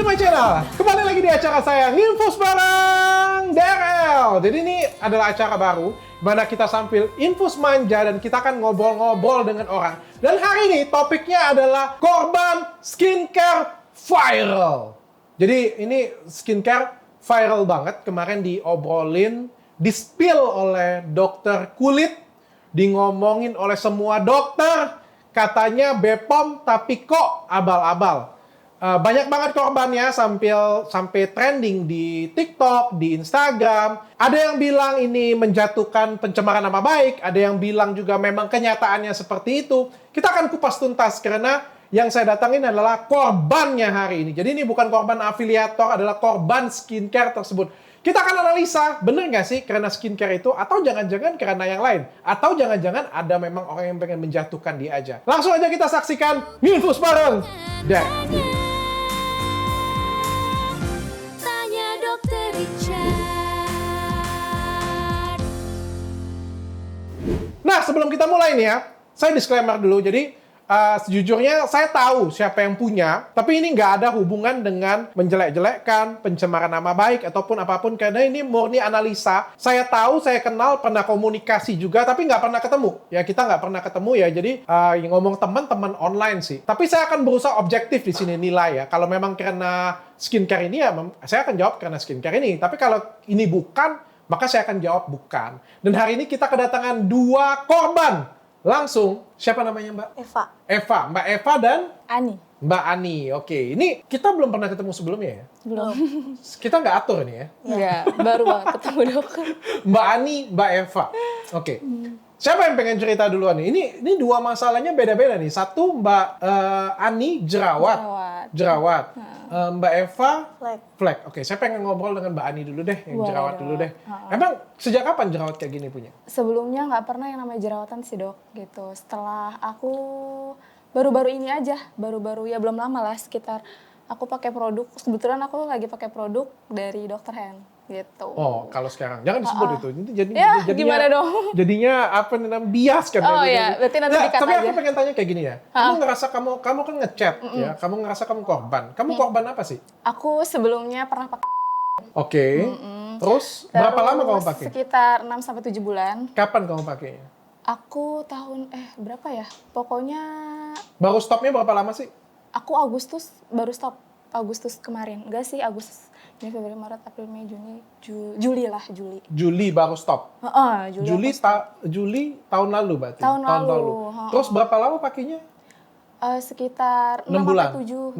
to my channel. Kembali lagi di acara saya Nginfus bareng DRL. Jadi ini adalah acara baru mana kita sambil infus manja dan kita akan ngobrol-ngobrol dengan orang. Dan hari ini topiknya adalah korban skincare viral. Jadi ini skincare viral banget. Kemarin diobrolin, di-spill oleh dokter kulit, ngomongin oleh semua dokter. Katanya BPOM tapi kok abal-abal. Banyak banget korbannya sampai trending di TikTok, di Instagram. Ada yang bilang ini menjatuhkan pencemaran nama baik, ada yang bilang juga memang kenyataannya seperti itu. Kita akan kupas tuntas karena yang saya datangin adalah korbannya hari ini. Jadi ini bukan korban afiliator, adalah korban skincare tersebut. Kita akan analisa, bener nggak sih karena skincare itu, atau jangan-jangan karena yang lain, atau jangan-jangan ada memang orang yang pengen menjatuhkan dia aja. Langsung aja kita saksikan Nginfus bareng Dan. Nah, sebelum kita mulai nih ya, saya disclaimer dulu. Jadi, sejujurnya saya tahu siapa yang punya, tapi ini nggak ada hubungan dengan menjelek-jelekkan, pencemaran nama baik, ataupun apapun. Karena ini murni analisa. Saya tahu, saya kenal, pernah komunikasi juga, tapi nggak pernah ketemu. Ya, kita nggak pernah ketemu ya. Jadi, ngomong teman-teman online sih. Tapi saya akan berusaha objektif di sini nilai ya. Kalau memang karena skincare ini ya, saya akan jawab karena skincare ini. Tapi kalau ini bukan, maka saya akan jawab bukan. Dan hari ini kita kedatangan dua korban. Langsung, siapa namanya Mbak? Eva. Mbak Eva dan? Ani. Mbak Ani, oke. Ini kita belum pernah ketemu sebelumnya ya? Belum. Kita nggak atur nih ya? Enggak, baru banget ketemu dokter. Mbak Ani, Mbak Eva. Oke. Siapa yang pengen cerita duluan nih? Ini dua masalahnya beda-beda nih. Satu Mbak Ani jerawat. Mbak Eva flek. Oke, saya pengen ngobrol dengan Mbak Ani dulu deh, yang jerawat dulu deh. Emang sejak kapan jerawat kayak gini punya? Sebelumnya nggak pernah yang namanya jerawatan sih dok, gitu. Setelah aku baru-baru ini aja, ya belum lama lah, sekitar aku pakai produk. Kebetulan aku lagi pakai produk dari Dr. Hen, gitu. Oh, kalau sekarang jangan disebut itu. Jadi ya, jadinya, gimana dong? Jadinya apa namanya bias kan? Oh iya, berarti nanti dikat tapi aja. aku pengen tanya kayak gini ya. Kamu ngerasa kamu kan ngechat ya, kamu ngerasa kamu korban. Kamu korban apa sih? Aku sebelumnya pernah pakai. Oke. Terus berapa lama kamu pakai? Sekitar 6-7 bulan. Kapan kamu pakainya? Aku berapa ya? Pokoknya Baru stopnya berapa lama sih? aku Agustus baru stop. Agustus kemarin. Enggak sih, Agustus. Ini Februari, Maret, April, Mei, Juni, Juli. Juli baru stop. Juli tahun lalu berarti. Tahun lalu. Terus berapa lama pakainya? Sekitar 6 bulan. 7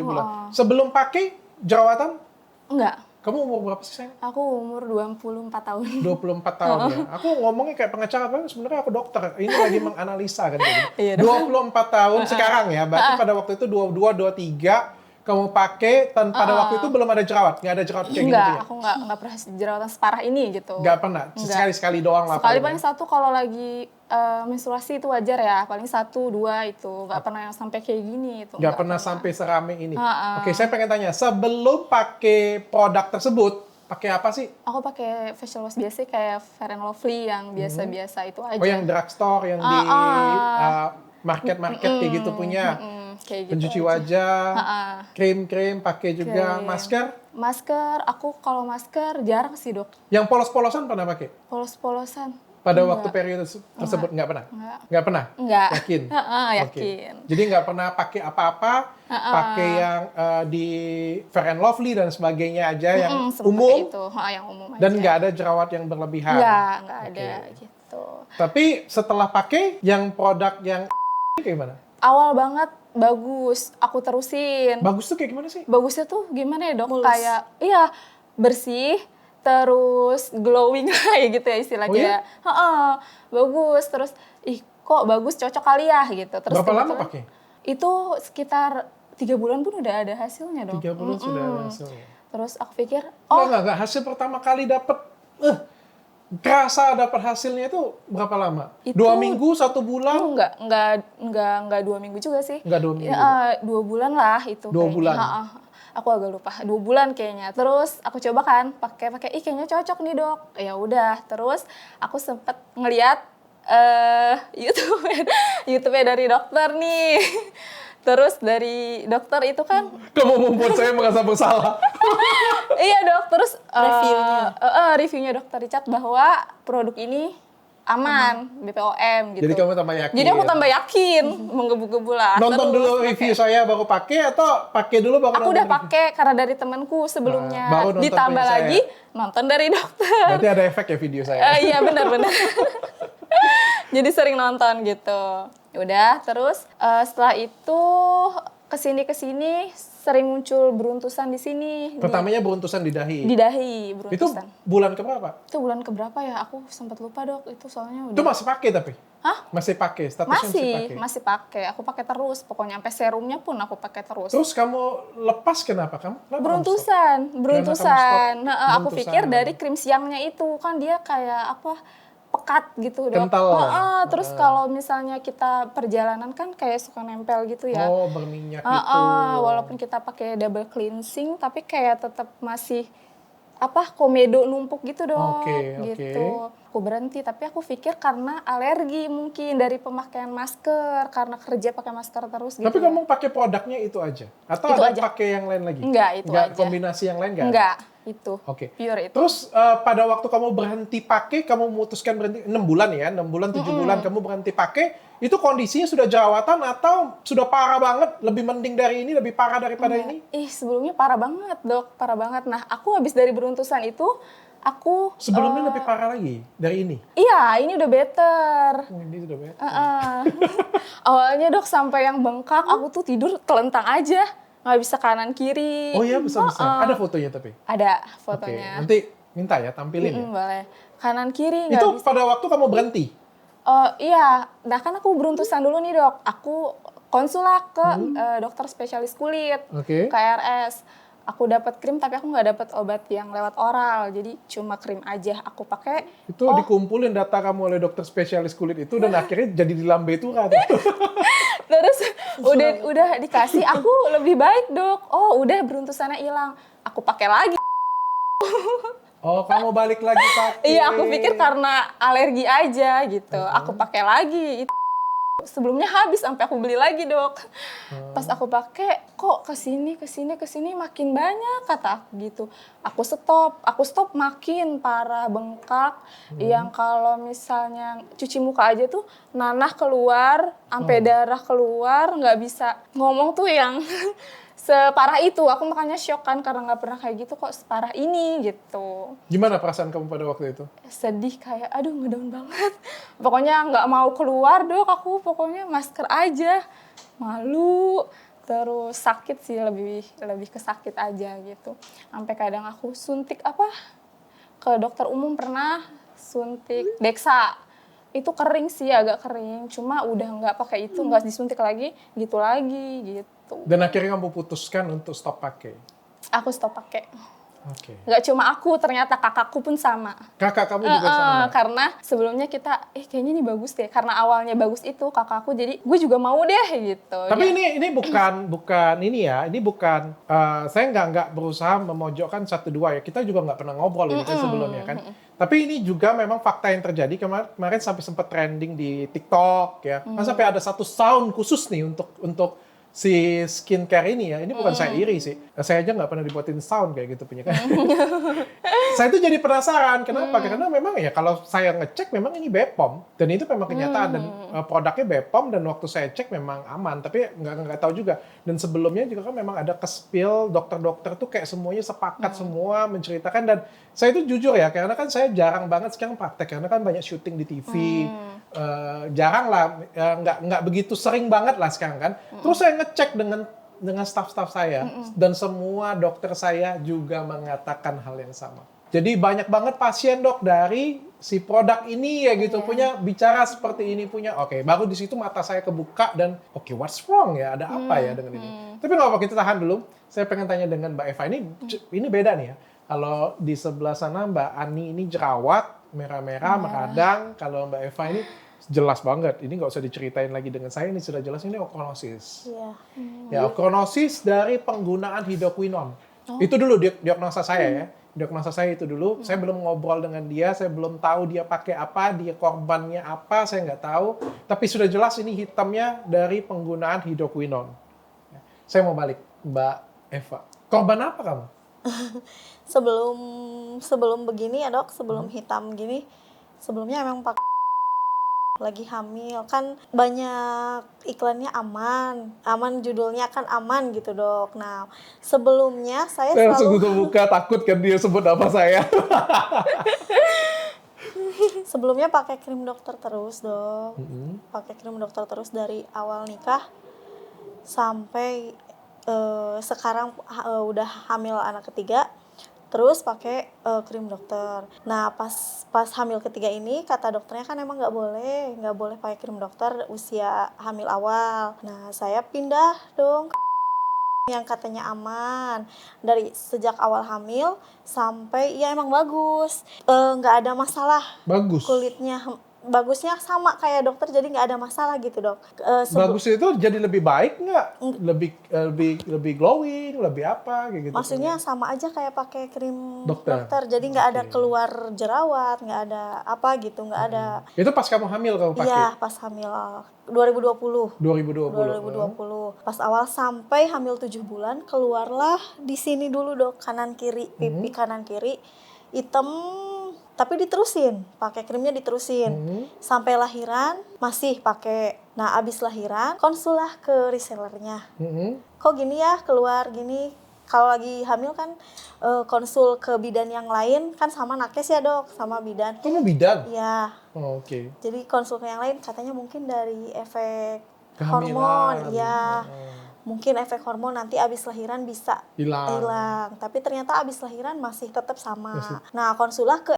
bulan. Sebelum pakai jerawatan? Enggak. Kamu umur berapa sih, sayang? Aku umur 24 tahun. 24 tahun ya. Aku ngomongnya kayak pengacara, kan sebenarnya aku dokter. Ini lagi menganalisa kan kayak Iya, gitu. 24 tahun sekarang ya. Berarti pada waktu itu 22, 23 kamu pakai dan pada waktu itu belum ada jerawat. Nggak ada jerawat kayak gitu ya? Aku nggak pernah jerawatan separah ini gitu. Nggak pernah? Sekali-sekali doang lah. Sekali paling satu kalau lagi menstruasi itu wajar ya. Paling 1-2 itu. Nggak pernah yang sampai kayak gini. Nggak pernah sampai serame ini. Oke, saya pengen tanya. Sebelum pakai produk tersebut, pakai apa sih? Aku pakai facial wash biasa kayak Fair and Lovely yang biasa-biasa itu aja. Oh, yang drugstore, yang di market-market kayak gitu punya. Kayak gitu pencuci aja. wajah, krim pakai juga, masker aku kalau masker jarang sih dok. Yang polos-polosan pernah pakai? Polos-polosan pada waktu periode tersebut nggak pernah? Nggak pernah? Enggak. Yakin? Yakin. Okay. Jadi nggak pernah pakai apa-apa, pakai yang di Fair and Lovely dan sebagainya aja yang umum, itu. Yang umum aja. Dan nggak ada jerawat yang berlebihan? Nggak ada gitu. Tapi setelah pakai yang produk yang kayak gimana? Awal banget bagus, aku terusin. Bagus tuh kayak gimana sih? Bagusnya tuh gimana ya dok? Kayak bersih, terus glowing kayak gitu ya istilahnya. Oh, ya? Bagus, terus kok bagus, cocok kali ya gitu. Terus berapa lama pakai? Itu sekitar 3 bulan pun udah ada hasilnya dok. 3 bulan sudah ada hasilnya. Terus aku pikir, enggak, hasil pertama kali dapet kerasa dapat hasilnya itu berapa lama? Itu 2 minggu, 1 bulan? Enggak 2 minggu juga sih. Enggak 2 minggu. 2 bulan lah itu. 2 bulan. Aku agak lupa. 2 bulan kayaknya. Terus aku coba kan pakai kayaknya cocok nih dok. Ya udah. Terus aku sempet ngeliat YouTube dari dokter nih. Terus dari dokter itu kan, Kamu membuat saya merasa bersalah. iya dok, terus Reviewnya. reviewnya dokter Richard bahwa produk ini aman, BPOM gitu. Jadi kamu tambah yakin. Jadi aku tambah yakin, menggebu-gebu lah. Nonton Terus dulu review saya baru pakai atau pakai dulu baru aku nonton udah review? pakai karena dari temanku sebelumnya. Nah, baru nonton Ditambah punya saya. lagi nonton dari dokter. Berarti ada efek ya video saya. Iya benar-benar. Jadi sering nonton gitu. Udah, terus setelah itu kesini sering muncul beruntusan di sini. Pertamanya beruntusan di dahi. Di dahi Itu beruntusan. bulan keberapa? Itu bulan keberapa ya? Aku sempat lupa dok. Itu soalnya Itu udah. masih pakai tapi? Hah? Masih pakai, statusnya Masih pakai. Aku pakai terus. Pokoknya sampai serumnya pun aku pakai terus. Terus kamu lepas kenapa? Kenapa kamu Beruntusan. stop? Nah, aku Beruntusan. pikir dari krim siangnya itu kan dia kayak apa? Pekat gitu dok. Kental. Terus kalau misalnya kita perjalanan kan kayak suka nempel gitu ya. Oh, berminyak gitu. Walaupun kita pakai double cleansing tapi kayak tetap masih apa komedo numpuk gitu dong Oke. gitu. Aku berhenti tapi aku pikir karena alergi mungkin dari pemakaian masker karena kerja pakai masker terus gitu. Tapi kamu pakai produknya itu aja? Atau Itu ada aja. pakai yang lain lagi? Enggak, itu aja. Kombinasi yang lain nggak? Enggak, itu. Oke. Pure itu. Terus pada waktu kamu berhenti pakai, kamu memutuskan berhenti 6 bulan ya, 6 bulan 7 bulan kamu berhenti pakai, itu kondisinya sudah jerawatan atau sudah parah banget, lebih mending dari ini, lebih parah daripada ini? Sebelumnya parah banget dok, parah banget. Nah aku habis dari beruntusan itu, aku Sebelumnya lebih parah lagi dari ini. iya ini udah better. Oh, ini sudah better. Awalnya dok sampai yang bengkak, aku tuh tidur telentang aja, nggak bisa kanan kiri. Oh iya, bisa-bisa. Ada fotonya tapi? Ada Oke, fotonya. nanti minta ya, tampilin ya. Boleh. Kanan kiri nggak Itu bisa. pada waktu kamu berhenti? Iya, nah kan aku beruntusan dulu nih dok. Aku konsul lah ke dokter spesialis kulit, Oke. KRS. Aku dapat krim tapi aku nggak dapat obat yang lewat oral, jadi cuma krim aja aku pakai. Itu dikumpulin data kamu oleh dokter spesialis kulit itu dan akhirnya jadi di lambe itu kan? Terus udah dikasih, aku lebih baik dok. Oh udah beruntusannya hilang, aku pakai lagi. Oh, kamu balik lagi pakai. Iya, aku pikir karena alergi aja gitu. Aku pakai lagi. Sebelumnya habis sampai aku beli lagi, dok. Pas aku pakai, kok kesini makin banyak kata aku gitu. Aku stop makin parah bengkak. Yang kalau misalnya cuci muka aja tuh nanah keluar, sampai darah keluar, nggak bisa ngomong tuh yang separah itu. Aku makanya shock kan karena nggak pernah kayak gitu kok separah ini gitu. Gimana perasaan kamu pada waktu itu? Sedih kayak aduh ngedown banget. Pokoknya nggak mau keluar dok, aku pokoknya masker aja. Malu, terus sakit sih, lebih ke sakit aja gitu. Sampai kadang aku suntik ke dokter umum pernah suntik Dexa. Itu kering sih, agak kering. Cuma udah nggak pakai itu, nggak disuntik lagi gitu. Dan akhirnya kamu putuskan untuk stop pakai? Aku stop pakai. Oke. Nggak cuma aku, ternyata kakakku pun sama. Kakak kamu juga sama? Karena sebelumnya kita, kayaknya ini bagus deh. Karena awalnya bagus itu kakakku, jadi gue juga mau deh gitu. Tapi ini bukan ini ya, ini bukan, saya nggak berusaha memojokkan satu dua ya. Kita juga nggak pernah ngobrol ini kan sebelumnya kan. Tapi ini juga memang fakta yang terjadi kemarin sampai sempat trending di TikTok ya. Kan sampai ada satu sound khusus nih untuk si skincare ini ya. Ini bukan saya iri sih. Saya aja nggak pernah dibuatin sound kayak gitu punya kan. Saya tuh jadi penasaran. Kenapa? Karena memang ya kalau saya ngecek memang ini Bepom. Dan itu memang kenyataan. Dan produknya Bepom dan waktu saya cek memang aman. Tapi nggak tahu juga. Dan sebelumnya juga kan memang ada ke-spill. Dokter-dokter tuh kayak semuanya sepakat semua menceritakan. Dan saya itu jujur ya. Karena kan saya jarang banget sekarang praktek. Karena kan banyak syuting di TV. Jarang lah. Nggak begitu sering banget lah sekarang kan. Terus saya ngecek dengan staff-staff saya dan semua dokter saya juga mengatakan hal yang sama. Jadi banyak banget pasien dok dari si produk ini ya gitu punya bicara seperti ini punya. Oke, baru di situ mata saya kebuka dan oke, what's wrong ya? Ada apa ya dengan ini? Tapi nggak apa, kita tahan dulu. Saya pengen tanya dengan Mbak Eva ini beda nih ya. Kalau di sebelah sana Mbak Ani ini jerawat merah-merah meradang. Kalau Mbak Eva ini jelas banget. Ini nggak usah diceritain lagi dengan saya. Ini sudah jelas ini ochronosis. Iya. Ya, ochronosis dari penggunaan hidroquinon. Itu dulu diagnosa saya ya. Diagnosa saya itu dulu. Saya belum ngobrol dengan dia. Saya belum tahu dia pakai apa. Dia korbannya apa. Saya nggak tahu. Tapi sudah jelas ini hitamnya dari penggunaan hidroquinon. Saya mau balik, Mbak Eva. Korban apa kamu? Sebelum begini ya dok, sebelum hitam gini, sebelumnya emang lagi hamil kan banyak iklannya aman judulnya kan aman gitu dok. Nah sebelumnya saya Langsung selalu tutup muka, takut kan dia sebut apa saya. sebelumnya pakai krim dokter terus dok, pakai krim dokter terus dari awal nikah sampai sekarang udah hamil anak ketiga. Terus pakai krim dokter. Nah pas hamil ketiga ini kata dokternya kan emang nggak boleh pakai krim dokter usia hamil awal. Nah saya pindah dong ke yang katanya aman dari sejak awal hamil sampai ya emang bagus, nggak ada masalah Bagus. kulitnya. Bagusnya sama kayak dokter jadi nggak ada masalah gitu dok. Bagus itu jadi lebih baik nggak? Lebih glowing, lebih apa kayak gitu? Maksudnya sama aja kayak pakai krim Dokter. dokter. Jadi nggak ada keluar jerawat, nggak ada apa gitu, nggak ada. Itu pas kamu hamil kamu pakai? Iya, pas hamil 2020. 2020. Pas awal sampai hamil 7 bulan keluarlah di sini dulu dok, kanan kiri, pipi kanan kiri hitam, tapi diterusin, pakai krimnya diterusin. Sampai lahiran masih pakai. Nah, abis lahiran konsul lah ke resellernya. Kok gini ya, keluar gini. Kalau lagi hamil kan konsul ke bidan yang lain kan sama nakes ya dok, sama bidan. Kamu bidan? Iya. Oh, oke. Jadi konsul ke yang lain katanya mungkin dari efek Kehamilan. hormon, ya. Mungkin efek hormon nanti abis lahiran bisa hilang. Tapi ternyata abis lahiran masih tetap sama. Nah, konsulah ke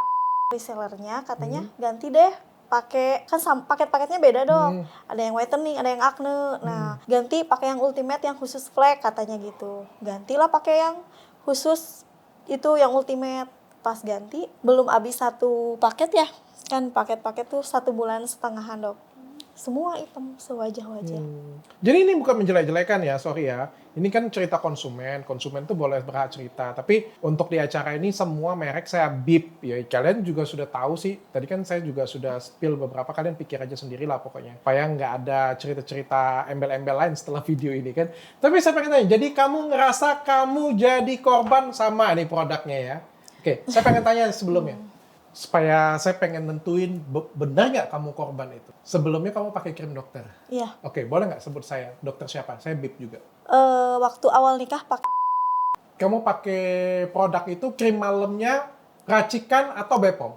resellernya katanya ganti deh pakai kan paket-paketnya beda dong. Ada yang whitening, ada yang acne. Nah, ganti pakai yang ultimate yang khusus flek katanya gitu. Gantilah pakai yang khusus itu yang ultimate. Pas ganti belum habis satu paket ya. Kan paket-paket tuh 1,5 bulan dok. Semua hitam sewajah-wajah. Jadi ini bukan menjelek-jelekan ya, sorry ya. Ini kan cerita konsumen tuh boleh berhak cerita. Tapi untuk di acara ini semua merek saya beep ya. Kalian juga sudah tahu sih. Tadi kan saya juga sudah spill beberapa, kalian pikir aja sendiri lah pokoknya. Supaya nggak ada cerita-cerita embel-embel lain setelah video ini kan. Tapi saya pengen tanya, jadi kamu ngerasa kamu jadi korban sama nih produknya ya? Oke, saya pengen tanya sebelumnya. Supaya saya pengen nentuin benar nggak kamu korban itu. Sebelumnya kamu pakai krim dokter. Iya. Oke, boleh nggak sebut saya? Dokter siapa? Saya beep juga. Waktu awal nikah pakai. Kamu pakai produk itu krim malamnya racikan atau Bepom?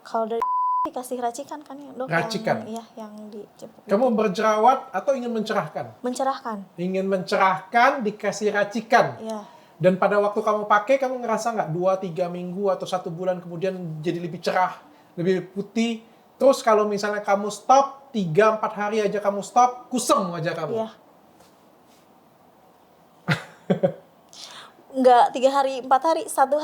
Kalau dari dikasih racikan kan ya dok? Racikan? Yang dicepuk. Kamu berjerawat atau ingin mencerahkan? Mencerahkan. Ingin mencerahkan dikasih racikan. Iya. Dan pada waktu kamu pakai, kamu ngerasa nggak 2-3 minggu atau 1 bulan kemudian jadi lebih cerah, lebih putih. Terus kalau misalnya kamu stop, 3-4 hari aja kamu stop, kusem aja kamu. Iya. Nggak 3 hari, 4 hari, satu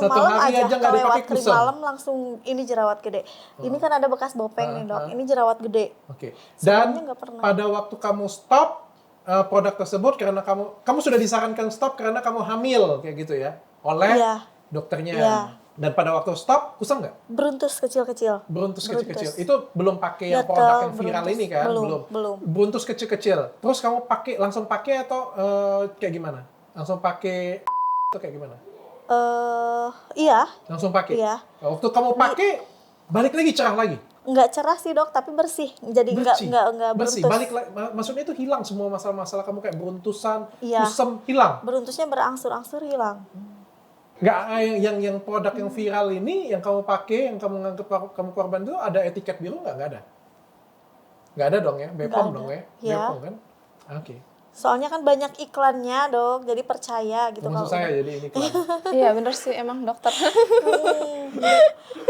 malam hari aja nggak lewat dipakai krim kusam. malam langsung ini jerawat gede. Ini kan ada bekas bopeng nih dok, ini jerawat gede. Oke. Sebelumnya Dan nggak pernah. pada waktu kamu stop produk tersebut karena kamu sudah disarankan stop karena kamu hamil kayak gitu ya oleh Iya. dokternya. Iya. Dan pada waktu stop kusam nggak? Beruntus kecil-kecil. Beruntus kecil-kecil. Itu belum pakai yang Gatal, produk yang viral beruntus. ini kan? Belum. Beruntus kecil-kecil. Terus kamu langsung pakai atau kayak gimana? Langsung pakai atau kayak gimana? Iya. Langsung pakai. Iya. Waktu kamu pakai balik lagi cerah lagi. Nggak cerah sih dok, tapi bersih. Jadi Bersih. nggak Bersih. beruntus. Balik maksudnya itu hilang semua masalah-masalah kamu kayak beruntusan, Iya. kusem hilang. Beruntusnya berangsur-angsur hilang. Nggak yang produk yang viral ini yang kamu pakai, yang kamu nganggap kamu korban itu ada etiket biru nggak ada? Nggak ada dong ya, Bepom ada. dong ya, Iya. Bepom kan? Oke. Soalnya kan banyak iklannya dok, jadi percaya gitu. Maksud kalau saya jadi ini kan. Iya bener sih emang dokter.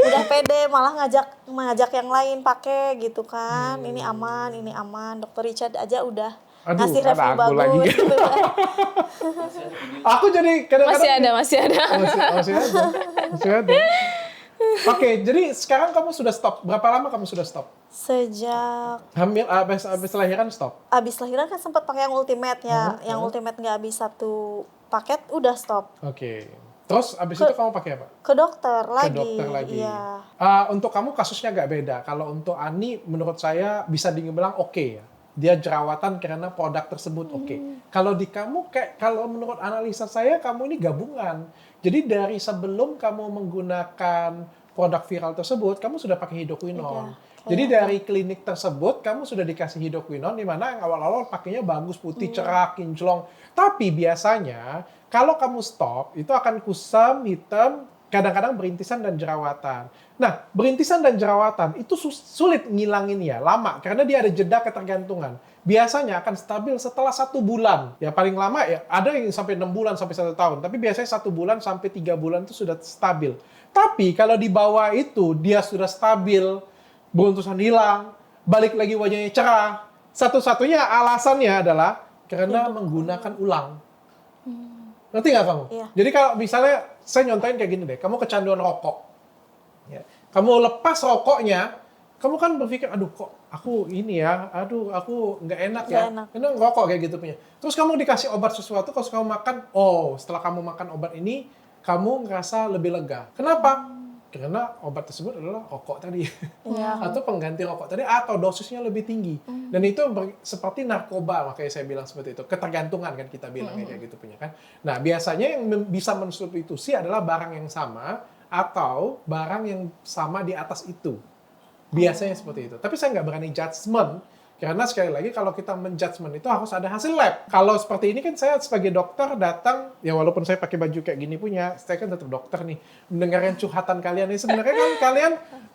udah pede malah ngajak yang lain pakai gitu kan. Ini aman. Dokter Richard aja udah Aduh, ngasih ada review aku bagus lagi. gitu kan. Aku jadi kadang-kadang Masih ada. masih ada. Oke, jadi sekarang kamu sudah stop. Berapa lama kamu sudah stop? Sejak Hamil, abis lahiran stop? abis lahiran kan sempat pakai yang ultimate ya. Yang ultimate nggak habis satu paket udah stop. Oke. Terus abis itu kamu pakai apa? Ke dokter lagi. Ke dokter lagi. Iya. Untuk kamu kasusnya nggak beda. Kalau untuk Ani, menurut saya bisa dibilang oke ya. dia jerawatan karena produk tersebut. Oke. Kalau di kamu kalau menurut analisa saya kamu ini gabungan. Jadi dari sebelum kamu menggunakan produk viral tersebut, kamu sudah pakai hidroquinone. Jadi dari klinik tersebut kamu sudah dikasih hidroquinone di mana yang awal-awal pakainya bagus, putih, cerah, kinclong. Tapi biasanya kalau kamu stop itu akan kusam, hitam, kadang-kadang berintisan dan jerawatan. Nah, berintisan dan jerawatan itu sulit ngilanginnya, lama karena dia ada jeda ketergantungan. Biasanya akan stabil setelah 1 bulan. Ya paling lama ya ada yang sampai 6 bulan sampai 1 tahun. Tapi biasanya 1 bulan sampai 3 bulan itu sudah stabil. Tapi kalau di bawah itu dia sudah stabil, beruntusan hilang, balik lagi wajahnya cerah. Satu-satunya alasannya adalah karena menggunakan ulang. Ngerti nggak kamu? Iya. Jadi kalau misalnya, saya nyontain kayak gini deh, kamu kecanduan rokok. Ya. Kamu lepas rokoknya, kamu kan berpikir, aduh kok aku ini ya, aduh aku nggak enak ya. Karena rokok kayak gitu punya. Terus kamu dikasih obat sesuatu, kalau kamu makan, setelah kamu makan obat ini, kamu ngerasa lebih lega. Kenapa? Karena obat tersebut adalah rokok tadi. Atau pengganti rokok tadi, atau dosisnya lebih tinggi. Dan itu seperti narkoba, makanya saya bilang seperti itu. Ketergantungan kan kita bilang kayak gitu punya kan. Nah biasanya yang bisa mensubstitusi adalah barang yang sama, atau barang yang sama di atas itu. Biasanya seperti itu. Tapi saya nggak berani judgement, karena sekali lagi kalau kita menjudgement itu harus ada hasil lab. Kalau seperti ini kan saya sebagai dokter datang, ya walaupun saya pakai baju kayak gini punya, saya kan tetap dokter nih, mendengarkan curhatan kalian ini. Sebenarnya kan kalian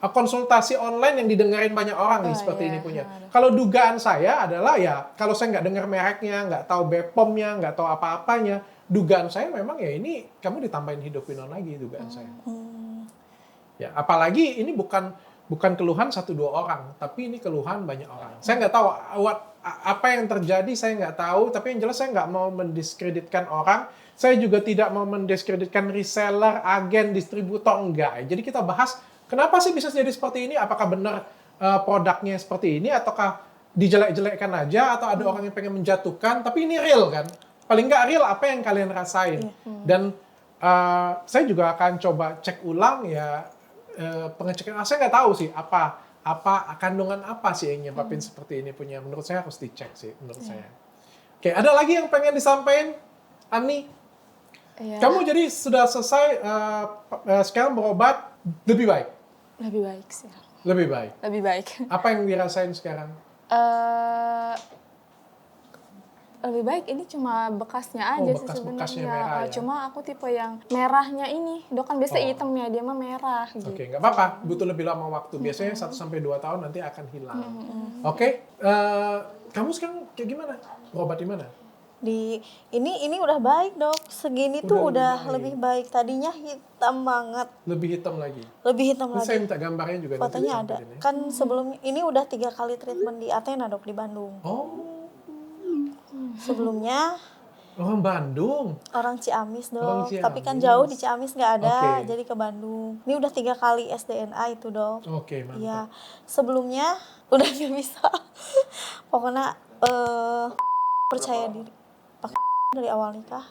konsultasi online yang didengarin banyak orang nih seperti ini punya. Kalau dugaan saya adalah ya, kalau saya nggak dengar mereknya, nggak tahu BPOM-nya, nggak tahu apa-apanya, dugaan saya memang ya ini kamu ditambahin hidroquinone lagi dugaan saya. Ya, apalagi ini bukan keluhan 1-2 orang, tapi ini keluhan banyak orang. Saya nggak tahu apa yang terjadi, saya nggak tahu, tapi yang jelas saya nggak mau mendiskreditkan orang, saya juga tidak mau mendiskreditkan reseller, agen, distributor, enggak. Jadi kita bahas, kenapa sih bisa jadi seperti ini? Apakah benar produknya seperti ini, ataukah dijelek-jelekkan aja, atau ada orang yang pengen menjatuhkan, tapi ini real kan? Paling nggak real apa yang kalian rasain. Dan saya juga akan coba cek ulang ya, pengecekan, saya nggak tahu sih apa kandungan apa sih yang nyebabin seperti ini punya. Menurut saya harus dicek sih menurut saya. Oke, ada lagi yang pengen disampaikan, Ani? Kamu jadi sudah selesai sekarang berobat lebih baik? Lebih baik sih. Lebih baik. Lebih baik. Apa yang dirasain sekarang? Lebih baik ini cuma bekasnya aja sih bekasnya sebenarnya. merah ya? Cuma aku tipe yang merahnya ini, dok kan biasa hitamnya, dia mah merah gitu. Oke, nggak apa-apa, butuh lebih lama waktu. Biasanya 1-2 tahun nanti akan hilang. Oke, kamu sekarang kayak gimana? Berobat di mana? Ini udah baik, dok. Segini tuh udah lebih baik. Tadinya hitam banget. Lebih hitam lagi. Saya minta gambarnya juga. Fotonya ada. Kan sebelumnya ini udah 3 kali treatment di Athena, dok, di Bandung. Sebelumnya orang Bandung. Orang Ciamis, dok. Tapi kan jauh di Ciamis nggak ada, jadi ke Bandung. Ini udah 3 kali SDNA itu, dok. Oke, mantap. Iya. Sebelumnya udah nggak bisa. Pokoknya percaya diri. Pakai dari awal nikah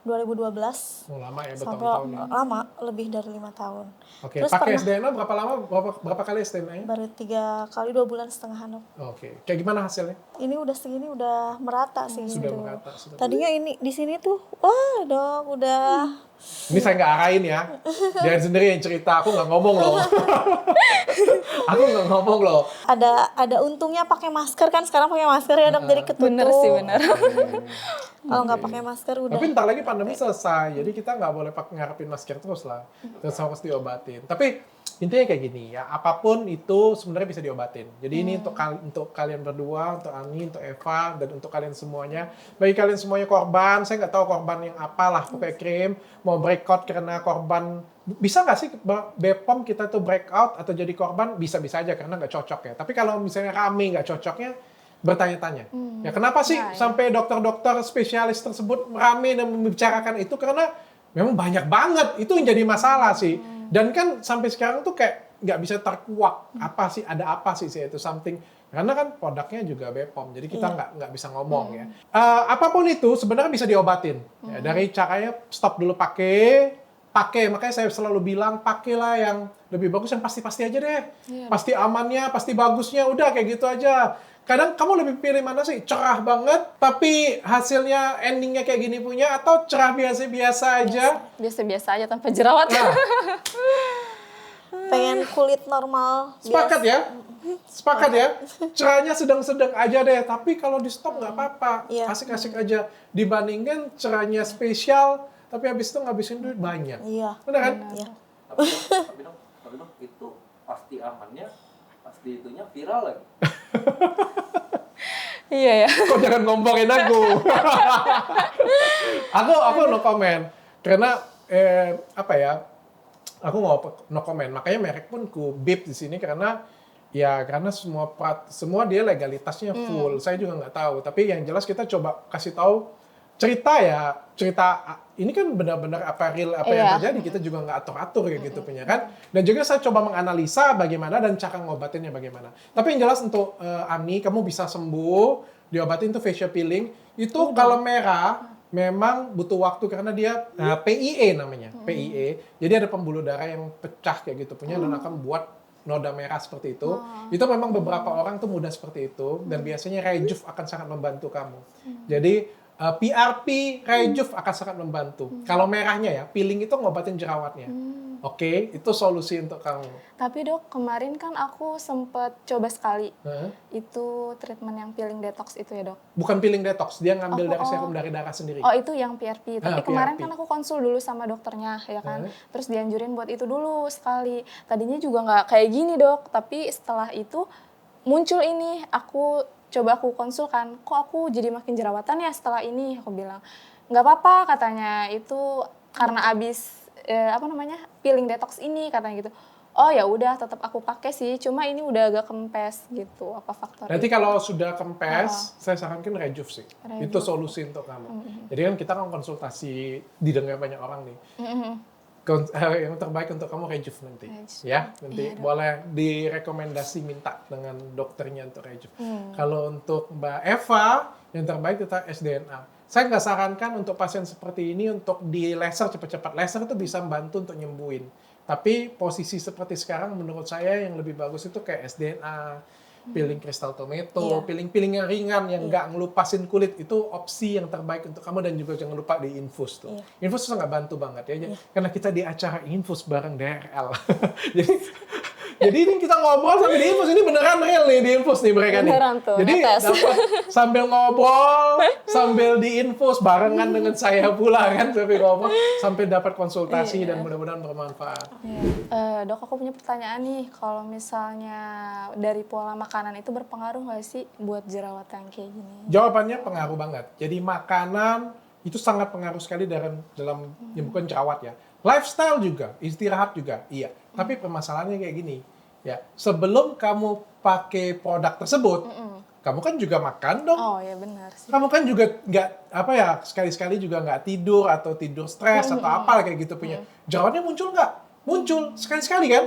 2012. Lama ya, sampai bertahun-tahun ya. lama, lebih dari 5 tahun. Oke, pakai SDNA berapa lama? Berapa kali SDNA? Baru 3 kali 2 bulan setengah, dok. Oke, kayak gimana hasilnya? Ini udah segini udah merata sih. Sudah gitu. merata. Tadinya ini di sini tuh, wah, dok, udah. Ini saya nggak arahin ya. Dia sendiri yang cerita, aku nggak ngomong loh. Aku nggak ngomong loh. Ada untungnya pakai masker kan, sekarang pakai masker ya, dok, jadi ketutup. Bener sih, bener. Kalau nggak pakai masker udah. Tapi ntar lagi pandemi selesai, jadi kita nggak boleh ngarepin masker terus lah. Terus harus diobatin. Tapi intinya kayak gini ya, apapun itu sebenarnya bisa diobatin. Jadi ini untuk kalian berdua, untuk Ani, untuk Eva, dan untuk kalian semuanya. Bagi kalian semuanya korban, saya nggak tahu korban yang apalah, pakai krim, mau breakout karena korban. Bisa nggak sih BPOM kita tuh breakout atau jadi korban? Bisa-bisa aja karena nggak cocok ya. Tapi kalau misalnya rame nggak cocoknya, bertanya-tanya. Ya kenapa sih sampai dokter-dokter spesialis tersebut rame dan membicarakan itu? Karena memang banyak banget. Itu yang jadi masalah sih. Dan kan sampai sekarang tuh kayak nggak bisa terkuak. Apa sih, ada apa sih itu something. Karena kan produknya juga BPOM. Jadi kita nggak bisa ngomong ya. Apapun itu sebenarnya bisa diobatin. Ya, dari caranya stop dulu pakai. Makanya saya selalu bilang pakailah yang lebih bagus, yang pasti-pasti aja deh. Pasti amannya, pasti bagusnya, udah kayak gitu aja. Kadang kamu lebih pilih mana sih? Cerah banget, tapi hasilnya endingnya kayak gini punya, atau cerah biasa-biasa aja? Biasa-biasa aja tanpa jerawat. Nah, Pengen kulit normal. sepakat biasa. ya? Sepakat ya? Cerahnya sedang-sedang aja deh, tapi kalau di stop nggak apa-apa. Iya. Asik-asik aja. Dibandingkan cerahnya spesial, tapi habis itu ngabisin duit banyak. Iya. Benar kan? Iya. Tapi dok, itu pasti amannya, pasti itunya viral lagi. Iya ya. Kok jangan ngomongin aku. aku no comment. Karena apa ya? Aku no comment. Makanya merek pun ku beep di sini karena semua dia legalitasnya full. Saya juga nggak tahu. Tapi yang jelas kita coba kasih tahu cerita ini kan benar-benar apa real apa yang Iya. terjadi, kita juga nggak atur-atur kayak gitu punya kan. Dan juga saya coba menganalisa bagaimana dan cara ngobatinnya bagaimana. Tapi yang jelas untuk Ami, kamu bisa sembuh, diobatin tuh facial peeling. Itu kalau merah memang butuh waktu karena dia PIE namanya, PIE. Jadi ada pembuluh darah yang pecah kayak gitu punya dan akan buat noda merah seperti itu. Itu memang beberapa orang tuh mudah seperti itu dan biasanya Rejuve akan sangat membantu kamu. Jadi PRP, Rejuve akan sangat membantu. Kalau merahnya ya, peeling itu ngobatin jerawatnya. Oke, itu solusi untuk kamu. Tapi dok, kemarin kan aku sempet coba sekali. Hah? Itu treatment yang peeling detox itu ya dok? Bukan peeling detox, dia ngambil dari Oh. serum dari darah sendiri. Oh itu yang PRP. Tapi kemarin PRP. kan aku konsul dulu sama dokternya ya kan. Terus dianjurin buat itu dulu sekali. Tadinya juga nggak kayak gini dok. Tapi setelah itu muncul ini. Aku konsul kan. Kok aku jadi makin jerawatan ya setelah ini? Aku bilang nggak apa-apa katanya. Itu karena abis peeling detox ini katanya gitu. Oh ya udah tetap aku pakai sih. Cuma ini udah agak kempes gitu. Apa faktor? Nanti itu? kalau sudah kempes, saya sarankan Rejuve sih. Rejuve. Itu solusi untuk kamu. Jadi kan kita kan konsultasi, didengar banyak orang nih. Yang terbaik untuk kamu Rejuve nanti. Rejuve. Ya, nanti Iya, Dok. boleh direkomendasi minta dengan dokternya untuk Rejuve. Kalau untuk Mbak Eva, yang terbaik kita SDNA. Saya nggak sarankan untuk pasien seperti ini untuk di laser cepat-cepat. Laser itu bisa membantu untuk nyembuhin. Tapi posisi seperti sekarang menurut saya yang lebih bagus itu kayak SDNA, peeling crystal tomato, Iya. peeling yang ringan yang nggak ngelupasin kulit, itu opsi yang terbaik untuk kamu. Dan juga jangan lupa di infus tuh. Iya. Infus sangat bantu banget ya. Karena kita di acara infus bareng DRL. Jadi ini kita ngobrol sambil di infus, ini beneran real nih di infus nih mereka nih. Beneran tuh, Jadi ngetes. dapat sambil ngobrol, sambil di infus barengan dengan saya pula kan, sambil ngobrol, sampai dapat konsultasi dan mudah-mudahan bermanfaat. Dok, aku punya pertanyaan nih. Kalau misalnya dari pola makanan itu berpengaruh nggak sih buat jerawat yang kayak gini? Jawabannya pengaruh banget. Jadi makanan itu sangat pengaruh sekali dalam ya bukan jerawat ya. Lifestyle juga, istirahat juga, iya. Tapi permasalahannya kayak gini, ya. Sebelum kamu pakai produk tersebut, kamu kan juga makan dong. Oh ya benar sih. Kamu kan juga nggak sekali-sekali juga nggak tidur atau tidur stres atau apa kayak gitu punya. Jerawatnya muncul nggak? Muncul sekali-sekali kan?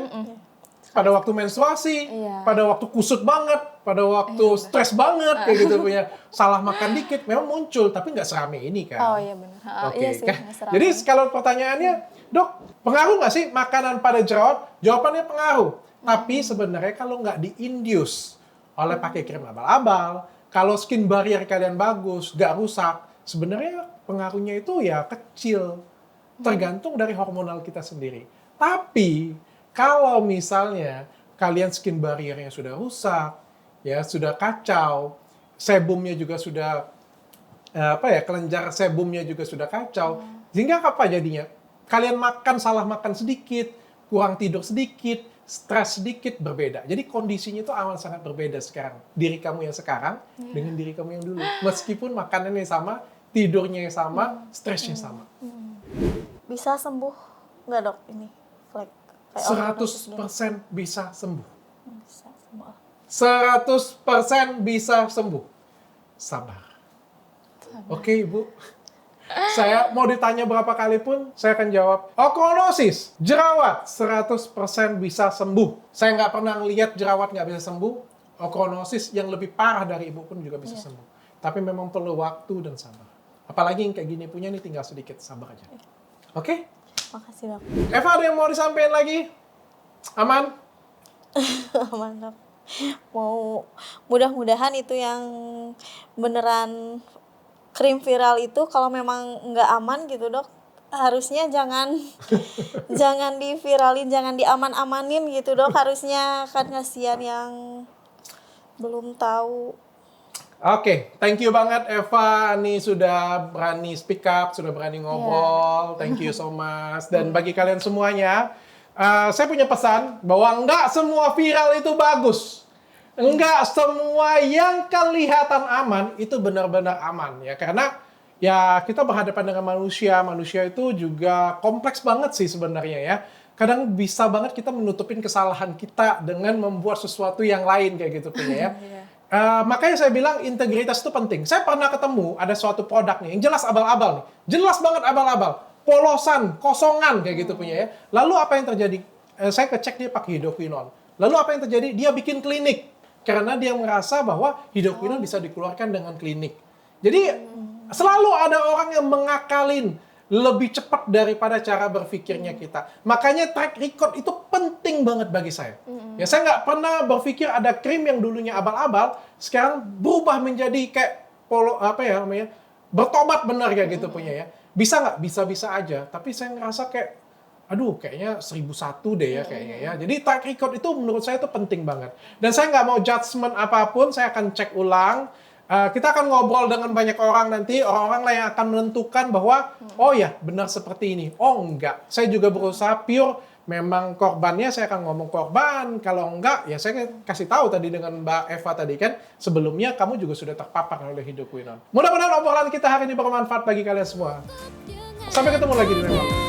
Pada waktu menstruasi, Iya. pada waktu kusut banget, pada waktu stres banget kayak gitu punya. Salah makan dikit memang muncul, tapi nggak serame ini kan. Oh iya benar. Oke, Iya sih. kan? nggak seram. Jadi kalau pertanyaannya, dok, pengaruh nggak sih makanan pada jerawat? Jawabannya pengaruh. Tapi sebenarnya kalau nggak di-induce oleh pakai krim abal-abal, kalau skin barrier kalian bagus, nggak rusak, sebenarnya pengaruhnya itu ya kecil. Tergantung dari hormonal kita sendiri. Tapi kalau misalnya kalian skin barriernya sudah rusak, ya sudah kacau, sebumnya juga sudah kelenjar sebumnya juga sudah kacau, sehingga apa jadinya? Kalian salah makan sedikit, kurang tidur sedikit, stres sedikit, berbeda. Jadi kondisinya itu amat sangat berbeda sekarang. Diri kamu yang sekarang dengan diri kamu yang dulu. Meskipun makanannya sama, tidurnya yang sama, stresnya sama. Bisa sembuh nggak dok ini? Kayak orang 100% bisa sembuh. bisa sembuh. 100% bisa sembuh. Sabar. Oke, Ibu. Saya mau ditanya berapa kali pun, saya akan jawab. Ochronosis, jerawat, 100% bisa sembuh. Saya nggak pernah lihat jerawat nggak bisa sembuh. Ochronosis yang lebih parah dari Ibu pun juga bisa sembuh. Tapi memang perlu waktu dan sabar. Apalagi yang kayak gini punya nih tinggal sedikit, sabar aja. Oke? Makasih dok. Eva, ada yang mau disampaikan lagi? Aman? Aman dok. Mau mudah-mudahan itu yang beneran krim viral itu kalau memang nggak aman gitu dok, harusnya jangan jangan diviralin, jangan diaman-amanin gitu dok, harusnya kan kasihan yang belum tahu. Oke, thank you banget Eva, nih sudah berani speak up, sudah berani ngobrol, thank you so much. Dan bagi kalian semuanya, saya punya pesan bahwa enggak semua viral itu bagus. Enggak semua yang kelihatan aman itu benar-benar aman ya. Karena ya kita berhadapan dengan manusia, manusia itu juga kompleks banget sih sebenarnya ya. Kadang bisa banget kita menutupin kesalahan kita dengan membuat sesuatu yang lain kayak gitu punya ya. Makanya saya bilang integritas itu penting. Saya pernah ketemu ada suatu produk nih yang jelas abal-abal nih. Jelas banget abal-abal. Polosan, kosongan kayak gitu punya ya. Lalu apa yang terjadi? Saya kecek dia pakai hidroquinone. Lalu apa yang terjadi? Dia bikin klinik. Karena dia merasa bahwa hidroquinone bisa dikeluarkan dengan klinik. Jadi selalu ada orang yang mengakalin lebih cepat daripada cara berpikirnya kita. Makanya track record itu penting banget bagi saya. Ya saya nggak pernah berpikir ada krim yang dulunya abal-abal, sekarang berubah menjadi kayak bertobat benar kayak gitu punya ya. Bisa nggak? Bisa-bisa aja. Tapi saya ngerasa kayak, aduh kayaknya 1001 deh ya kayaknya ya. Jadi track record itu menurut saya itu penting banget. Dan saya nggak mau judgement apapun, saya akan cek ulang. Kita akan ngobrol dengan banyak orang nanti, orang-orang lain yang akan menentukan bahwa, oh ya benar seperti ini. Oh enggak, saya juga berusaha pure, memang korbannya saya akan ngomong korban, kalau enggak ya saya kasih tahu tadi dengan Mbak Eva tadi kan, sebelumnya kamu juga sudah terpapar oleh hidroquinone. Mudah-mudahan obrolan kita hari ini bermanfaat bagi kalian semua. Sampai ketemu lagi di lain waktu.